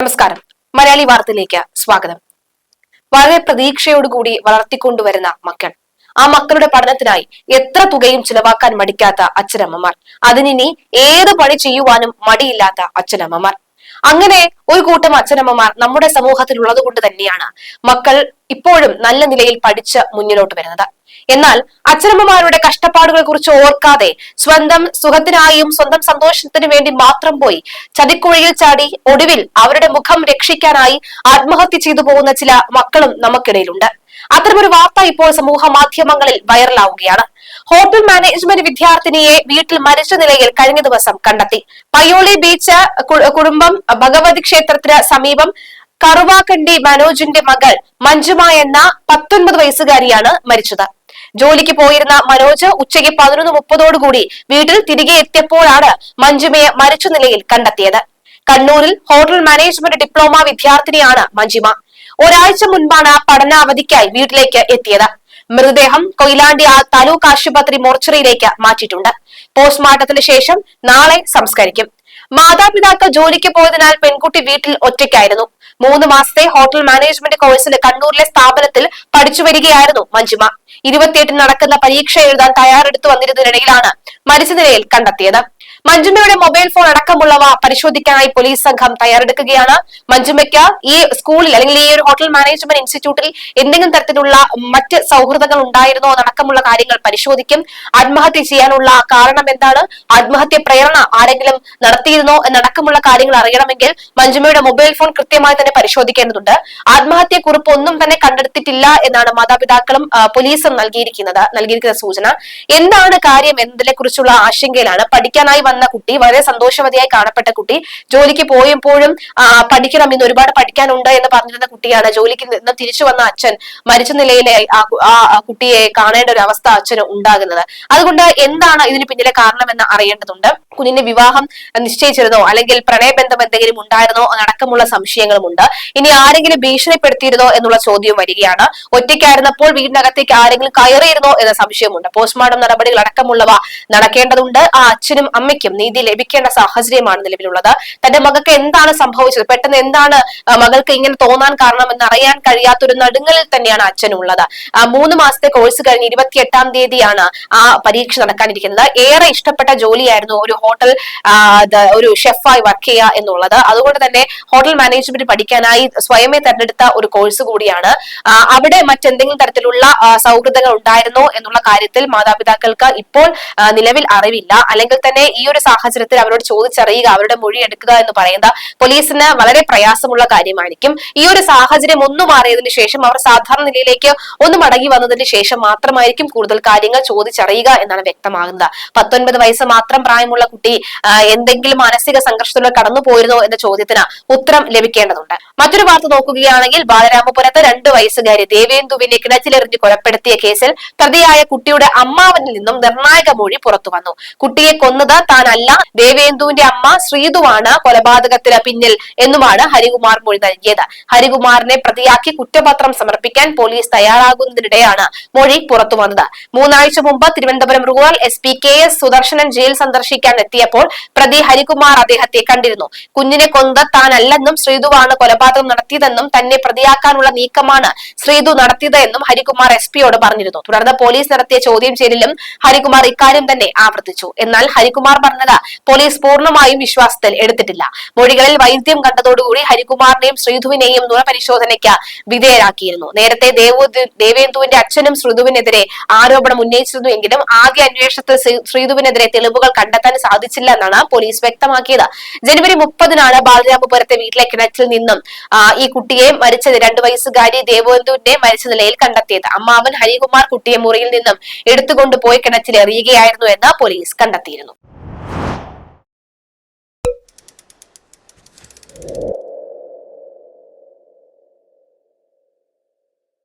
നമസ്കാരം. മലയാളി വാർത്തയിലേക്ക് സ്വാഗതം. വളരെ പ്രതീക്ഷയോടുകൂടി വളർത്തിക്കൊണ്ടുവരുന്ന മക്കൾ, ആ മക്കളുടെ പഠനത്തിനായി എത്ര തുകയും ചിലവാക്കാൻ മടിക്കാത്ത അച്ഛനമ്മമാർ, അതിനി ഏത് പണി ചെയ്യുവാനും മടിയില്ലാത്ത അച്ഛനമ്മമാർ, അങ്ങനെ ഒരു കൂട്ടം അച്ഛനമ്മമാർ നമ്മുടെ സമൂഹത്തിൽ ഉള്ളത് കൊണ്ട് തന്നെയാണ് മക്കൾ ഇപ്പോഴും നല്ല നിലയിൽ പഠിച്ച് മുന്നിലോട്ട് വരുന്നത്. എന്നാൽ അച്ഛനമ്മമാരുടെ കഷ്ടപ്പാടുകളെ കുറിച്ച് ഓർക്കാതെ സ്വന്തം സുഖത്തിനായും സ്വന്തം സന്തോഷത്തിനു വേണ്ടി മാത്രം പോയി ചതിക്കുഴിയിൽ ചാടി ഒടുവിൽ അവരുടെ മുഖം രക്ഷിക്കാനായി ആത്മഹത്യ ചെയ്തു പോകുന്ന ചില മക്കളും നമുക്കിടയിലുണ്ട്. അത്തരമൊരു വാർത്ത ഇപ്പോൾ സമൂഹ മാധ്യമങ്ങളിൽ വൈറലാവുകയാണ്. ഹോട്ടൽ മാനേജ്മെന്റ് വിദ്യാർത്ഥിനിയെ വീട്ടിൽ മരിച്ച നിലയിൽ കഴിഞ്ഞ ദിവസം കണ്ടെത്തി. പയ്യോളി ബീച്ച് കുടുംബം ഭഗവതി ക്ഷേത്രത്തിന് സമീപം കറുവാക്കണ്ടി മനോജിന്റെ മകൾ മഞ്ജുമ എന്ന 19 വയസ്സുകാരിയാണ് മരിച്ചത്. ജോലിക്ക് പോയിരുന്ന മനോജ് ഉച്ചയ്ക്ക് 11:30 വീട്ടിൽ തിരികെ എത്തിയപ്പോഴാണ് മഞ്ജുമയെ മരിച്ച നിലയിൽ കണ്ടെത്തിയത്. കണ്ണൂരിൽ ഹോട്ടൽ മാനേജ്മെന്റ് ഡിപ്ലോമ വിദ്യാർത്ഥിനിയാണ് മഞ്ജുമ. ഒരാഴ്ച മുൻപാണ് പഠനാവധിക്കായി വീട്ടിലേക്ക് എത്തിയത്. മൃതദേഹം കൊയിലാണ്ടി താലൂക്ക് ആശുപത്രി മോർച്ചറിയിലേക്ക് മാറ്റിയിട്ടുണ്ട്. പോസ്റ്റ്മോർട്ടത്തിന് ശേഷം നാളെ സംസ്കരിക്കും. മാതാപിതാക്കൾ ജോലിക്ക് പോയതിനാൽ പെൺകുട്ടി വീട്ടിൽ ഒറ്റയ്ക്കായിരുന്നു. 3 മാസത്തെ ഹോട്ടൽ മാനേജ്മെന്റ് കോഴ്സിന് കണ്ണൂരിലെ സ്ഥാപനത്തിൽ പഠിച്ചു വരികയായിരുന്നു മഞ്ജുമ. 28 നടക്കുന്ന പരീക്ഷ എഴുതാൻ തയ്യാറെടുത്തു വന്നിരുന്നതിനിടയിലാണ് മരിച്ച നിലയിൽ കണ്ടെത്തിയത്. മഞ്ജുമയുടെ മൊബൈൽ ഫോൺ അടക്കമുള്ളവ പരിശോധിക്കാനായി പോലീസ് സംഘം തയ്യാറെടുക്കുകയാണ്. മഞ്ജുമയ്ക്ക് ഈ സ്കൂളിൽ അല്ലെങ്കിൽ ഈ ഒരു ഹോട്ടൽ മാനേജ്മെന്റ് ഇൻസ്റ്റിറ്റ്യൂട്ടിൽ എന്തെങ്കിലും തരത്തിലുള്ള മറ്റ് സൗഹൃദങ്ങൾ ഉണ്ടായിരുന്നോ എന്നടക്കമുള്ള കാര്യങ്ങൾ പരിശോധിക്കും. ആത്മഹത്യ ചെയ്യാനുള്ള കാരണം എന്താണ്, ആത്മഹത്യ പ്രേരണ ആരെങ്കിലും നടത്തിയിരുന്നോ എന്നടക്കമുള്ള കാര്യങ്ങൾ അറിയണമെങ്കിൽ മഞ്ജുമയുടെ മൊബൈൽ ഫോൺ കൃത്യമായി തന്നെ പരിശോധിക്കേണ്ടതുണ്ട്. ആത്മഹത്യ കുറിപ്പ് ഒന്നും തന്നെ കണ്ടെടുത്തിട്ടില്ല എന്നാണ് മാതാപിതാക്കളും പോലീസും നൽകിയിരിക്കുന്ന സൂചന. എന്താണ് കാര്യം എന്നതിനെ കുറിച്ചുള്ള ആശങ്കയിലാണ്. പഠിക്കാനായി വന്ന കുട്ടി, വളരെ സന്തോഷവതിയായി കാണപ്പെട്ട കുട്ടി, ജോലിക്ക് പോയപ്പോഴും പഠിക്കണം, ഇന്ന് ഒരുപാട് പഠിക്കാനുണ്ട് എന്ന് പറഞ്ഞിരുന്ന കുട്ടിയാണ്. ജോലിക്ക് നിന്ന് തിരിച്ചു വന്ന അച്ഛൻ മരിച്ച നിലയിലെ ആ കുട്ടിയെ കാണേണ്ട ഒരു അവസ്ഥ അച്ഛന് ഉണ്ടാകുന്നത്. അതുകൊണ്ട് എന്താണ് ഇതിന് പിന്നിലെ കാരണമെന്ന് അറിയേണ്ടതുണ്ട്. കുഞ്ഞിന്റെ വിവാഹം നിശ്ചയിച്ചിരുന്നോ അല്ലെങ്കിൽ പ്രണയബന്ധം എന്തെങ്കിലും ഉണ്ടായിരുന്നോ എന്നടക്കമുള്ള സംശയങ്ങളുമുണ്ട്. ഇനി ആരെങ്കിലും ഭീഷണിപ്പെടുത്തിയിരുന്നോ എന്നുള്ള ചോദ്യവും വരികയാണ്. ഒറ്റയ്ക്കായിരുന്നപ്പോൾ വീടിനകത്തേക്ക് ആരെങ്കിലും കയറിയിരുന്നോ എന്ന സംശയമുണ്ട്. പോസ്റ്റ്മോർട്ടം നടപടികൾ അടക്കമുള്ളവ നടക്കേണ്ടതുണ്ട്. ആ അച്ഛനും അമ്മയ്ക്കും നീതി ലഭിക്കേണ്ട സാഹചര്യമാണ് നിലവിലുള്ളത്. തന്റെ മകൾക്ക് എന്താണ് സംഭവിച്ചത്, പെട്ടെന്ന് എന്താണ് മകൾക്ക് ഇങ്ങനെ തോന്നാൻ കാരണം എന്നറിയാൻ കഴിയാത്തൊരു നടുങ്ങലിൽ തന്നെയാണ് അച്ഛനുള്ളത്. 3 മാസത്തെ കോഴ്സ് കഴിഞ്ഞ് 28-ാം തീയതിയാണ് ആ പരീക്ഷ നടക്കാനിരിക്കുന്നത്. ഏറെ ഇഷ്ടപ്പെട്ട ജോലിയായിരുന്നു ഒരു ഹോട്ടൽ ഒരു ഷെഫായി വർക്ക് ചെയ്യുക എന്നുള്ളത്. അതുകൊണ്ട് തന്നെ ഹോട്ടൽ മാനേജ്മെന്റ് പഠിക്കാനായി സ്വയമേ തെരഞ്ഞെടുത്ത ഒരു കോഴ്സ് കൂടിയാണ്. അവിടെ മറ്റെന്തെങ്കിലും തരത്തിലുള്ള സൗഹൃദങ്ങൾ ഉണ്ടായിരുന്നോ എന്നുള്ള കാര്യത്തിൽ മാതാപിതാക്കൾക്ക് ഇപ്പോൾ നിലവിൽ അറിവില്ല. അല്ലെങ്കിൽ തന്നെ ഈ ഒരു സാഹചര്യത്തിൽ അവരോട് ചോദിച്ചറിയുക, അവരുടെ മൊഴി എടുക്കുക എന്ന് പറയുന്നത് പോലീസിന് വളരെ പ്രയാസമുള്ള കാര്യമായിരിക്കും. ഈ ഒരു സാഹചര്യം ഒന്ന് മാറിയതിനു ശേഷം, അവർ സാധാരണ നിലയിലേക്ക് ഒന്ന് മടങ്ങി വന്നതിന് ശേഷം മാത്രമായിരിക്കും കൂടുതൽ കാര്യങ്ങൾ ചോദിച്ചറിയുക എന്നാണ് വ്യക്തമാകുന്നത്. 19 വയസ്സ് മാത്രം പ്രായമുള്ള കുട്ടി എന്തെങ്കിലും മാനസിക സംഘർഷത്തിലൂടെ കടന്നു പോയിരുന്നോ എന്ന ചോദ്യത്തിന് ഉത്തരം ലഭിക്കേണ്ടതുണ്ട്. മറ്റൊരു വാർത്ത നോക്കുകയാണെങ്കിൽ, ബാലരാമപുരത്ത് 2 വയസ്സുകാരി ദേവേന്ദുവിനെ കിണറ്റിലെറിഞ്ഞ് കൊലപ്പെടുത്തിയ കേസിൽ പ്രതിയായ കുട്ടിയുടെ അമ്മാവനിൽ നിന്നും നിർണായക മൊഴി പുറത്തുവന്നു. കുട്ടിയെ കൊന്നത് താനല്ല, ദേവേന്ദുവിന്റെ അമ്മ ശ്രീതുവാണ് കൊലപാതകത്തിന് പിന്നിൽ എന്നുമാണ് ഹരികുമാർ മൊഴി നൽകിയത്. ഹരികുമാറിനെ പ്രതിയാക്കി കുറ്റപത്രം സമർപ്പിക്കാൻ പോലീസ് തയ്യാറാകുന്നതിനിടെയാണ് മൊഴി പുറത്തുവന്നത്. 3 ആഴ്ച മുമ്പ് Thiruvananthapuram rural SP KS Sudarshanan jail സന്ദർശിക്കാൻ എത്തിയപ്പോൾ പ്രതി ഹരികുമാർ അദ്ദേഹത്തെ കണ്ടിരുന്നു. കുഞ്ഞിനെ കൊന്നത് താനല്ലെന്നും ശ്രീതുവാണ് കൊലപാതകം നടത്തിയതെന്നും തന്നെ പ്രതിയാക്കാനുള്ള നീക്കമാണ് ശ്രീതു നടത്തിയത് എന്നും ഹരികുമാർ SP-യോട് പറഞ്ഞിരുന്നു. തുടർന്ന് പോലീസ് നടത്തിയ ചോദ്യം ചെയ്യലിലും ഹരികുമാർ ഇക്കാര്യം തന്നെ ആവർത്തിച്ചു. എന്നാൽ ഹരികുമാർ പറഞ്ഞത് പോലീസ് പൂർണ്ണമായും വിശ്വാസത്തിൽ എടുത്തിട്ടില്ല. മൊഴികളിൽ വൈദ്യം കണ്ടതോടുകൂടി ഹരികുമാറിനെയും ശ്രീധുവിനെയും നുണപരിശോധനയ്ക്ക് വിധേയരാക്കിയിരുന്നു. നേരത്തെ ദേവേന്ദുവിന്റെ അച്ഛനും ശ്രീധുവിനെതിരെ ആരോപണം ഉന്നയിച്ചിരുന്നുവെങ്കിലും ആദ്യ അന്വേഷണത്തിൽ ശ്രീധുവിനെതിരെ തെളിവുകൾ കണ്ടെത്താൻ സാധിച്ചില്ല എന്നാണ് പോലീസ് വ്യക്തമാക്കിയത്. ജനുവരി 30-നാണ് ബാലരാമപുരത്തെ വീട്ടിലെ കിണറ്റിൽ നിന്നും ഈ കുട്ടിയെ മരിച്ച 2 വയസ്സുകാരി ദേവേന്ദുവിനെ മരിച്ച നിലയിൽ കണ്ടെത്തിയത്. അമ്മാവൻ ഹരികുമാർ കുട്ടിയെ മുറിയിൽ നിന്നും എടുത്തുകൊണ്ടുപോയി കിണറ്റിൽ എറിയുകയായിരുന്നു എന്ന് പോലീസ് കണ്ടെത്തിയിരുന്നു.